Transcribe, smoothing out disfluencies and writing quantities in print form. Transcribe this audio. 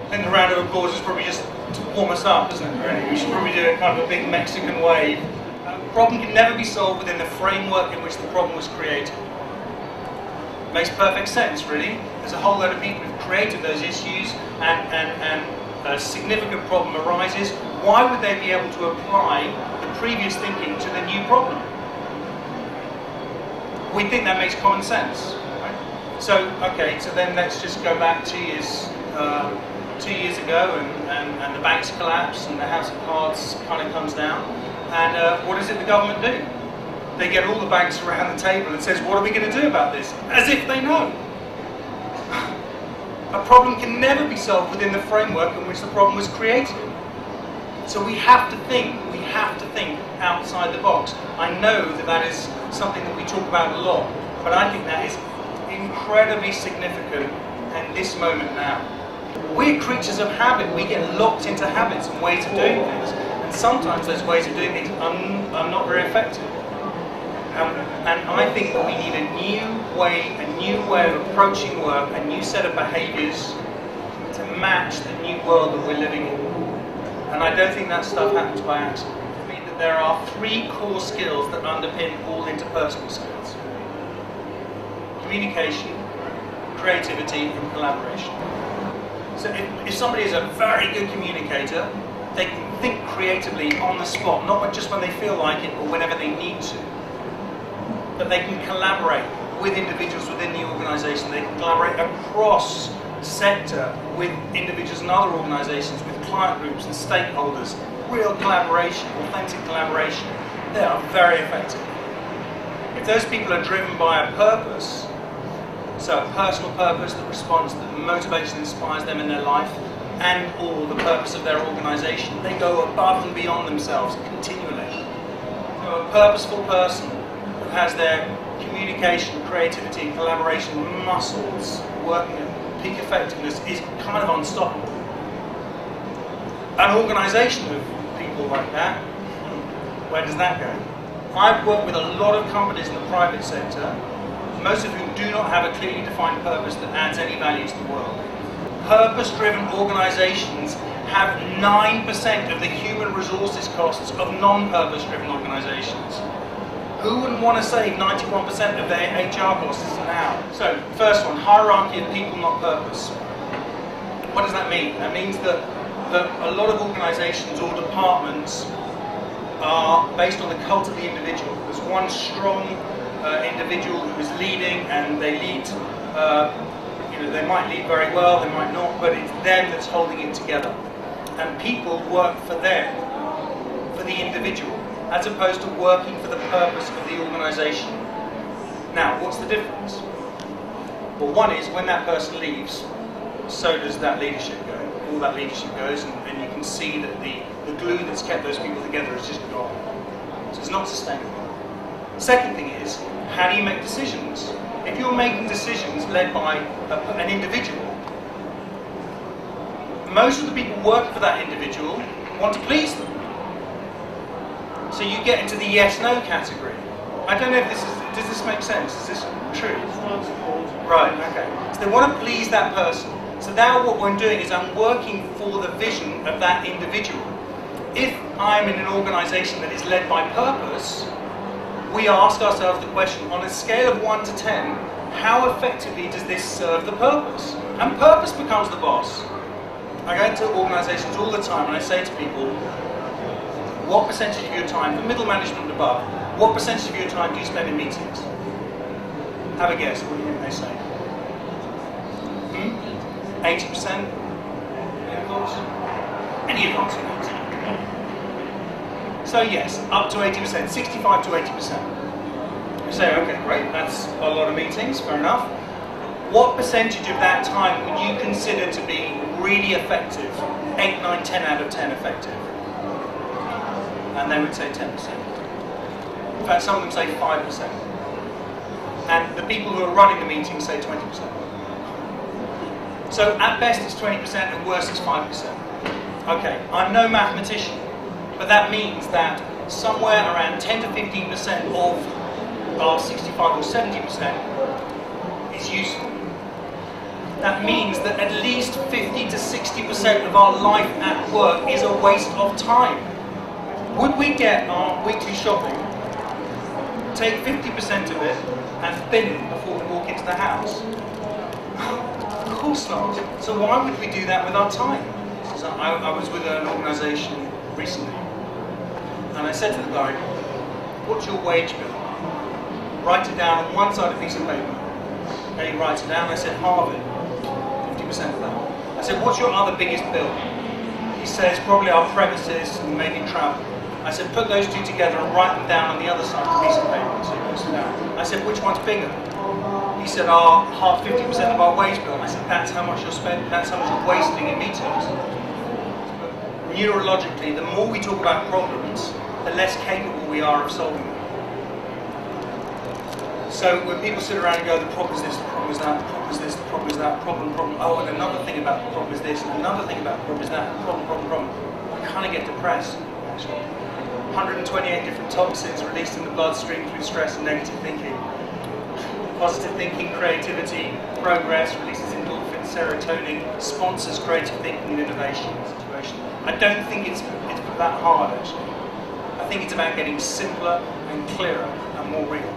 I think a round of applause is probably just to warm us up, isn't it, really? We should probably do a kind of a big Mexican wave. The problem can never be solved within the framework in which the problem was created. Makes perfect sense, really. There's a whole load of people who've created those issues, and a significant problem arises. Why would they be able to apply the previous thinking to the new problem? We think that makes common sense. Right? So, okay, so then let's just go back 2 years. 2 years ago, and the banks collapse, and the House of Cards kind of comes down. And what does the government do? They get all the banks around the table and says, what are we going to do about this? As if they know. A problem can never be solved within the framework in which the problem was created. So we have to think outside the box. I know that that is something that we talk about a lot, but I think that is incredibly significant in this moment now. We're creatures of habit. We get locked into habits and ways of doing things. And sometimes those ways of doing things are not very effective. And I think that we need a new way of approaching work, a new set of behaviours to match the new world that we're living in. And I don't think that stuff happens by accident. I mean that there are 3 core skills that underpin all interpersonal skills. Communication, creativity, and collaboration. So if somebody is a very good communicator, they can think creatively on the spot, not just when they feel like it or whenever they need to. But they can collaborate with individuals within the organisation. They can collaborate across sector with individuals and other organisations, with client groups and stakeholders. Real collaboration, authentic collaboration. They are very effective. If those people are driven by a purpose, so a personal purpose that responds, that motivates and inspires them in their life, and or the purpose of their organisation, they go above and beyond themselves continually. So a purposeful person who has their communication, creativity and collaboration muscles working at peak effectiveness is kind of unstoppable. An organisation of people like that, where does that go? I've worked with a lot of companies in the private sector, most of whom do not have a clearly defined purpose that adds any value to the world. Purpose-driven organisations have 9% of the human resources costs of non-purpose-driven organisations. Who wouldn't want to save 91% of their HR costs now? So, first one, hierarchy of people, not purpose. What does that mean? That means that a lot of organisations or departments are based on the cult of the individual. There's one strong individual who is leading, and they lead, they might lead very well, they might not, but it's them that's holding it together. And people work for them, for the individual, as opposed to working for the purpose of the organisation. Now, what's the difference? Well, one is when that person leaves, so does that leadership go. All that leadership goes, and you can see that the glue that's kept those people together is just gone. So it's not sustainable. Second thing is, how do you make decisions? If you're making decisions led by an individual, most of the people working for that individual want to please them. So you get into the yes-no category. I don't know if does this make sense? Is this true? Right, okay. So they want to please that person. So now what I'm doing is I'm working for the vision of that individual. If I'm in an organisation that is led by purpose, we ask ourselves the question, on a scale of 1 to 10, how effectively does this serve the purpose? And purpose becomes the boss. I go into organisations all the time and I say to people, what percentage of your time, for middle management and above, what percentage of your time do you spend in meetings? Have a guess, what do you think they say? 80%? Any thoughts? Any advance on that? So yes, up to 80%, 65 to 80%. You say, okay, great, that's a lot of meetings, fair enough. What percentage of that time would you consider to be really effective? 8, 9, 10 out of 10 effective? And they would say 10%. In fact, some of them say 5%. And the people who are running the meeting say 20%. So at best it's 20%, at worst it's 5%. Okay, I'm no mathematician, but that means that somewhere around 10 to 15% of our 65 or 70% is useful. That means that at least 50 to 60% of our life at work is a waste of time. Would we get our weekly shopping, take 50% of it, and bin it before we walk into the house? Of course not. So why would we do that with our time? So I was with an organisation recently, and I said to the guy, what's your wage bill? Write it down on one side of a piece of paper. And he writes it down. I said, halve it, 50% of that. I said, what's your other biggest bill? He says, probably our premises and maybe travel. I said, put those two together and write them down on the other side of the piece of paper. So he puts it down. I said, which one's bigger? He said, half 50% of our wage bill. I said, that's how much you're spending, that's how much you're wasting in meetings. But neurologically, the more we talk about problems, the less capable we are of solving them. So when people sit around and go, the problem is this, the problem is that, the problem is this, the problem is that, problem, oh, and another thing about the problem is this, and another thing about the problem is that, problem, we kind of get depressed, actually. 128 different toxins released in the bloodstream through stress and negative thinking. Positive thinking, creativity, progress, releases endorphins, serotonin, sponsors creative thinking and innovation in the situation. I don't think it's that hard, actually. I think it's about getting simpler and clearer and more real.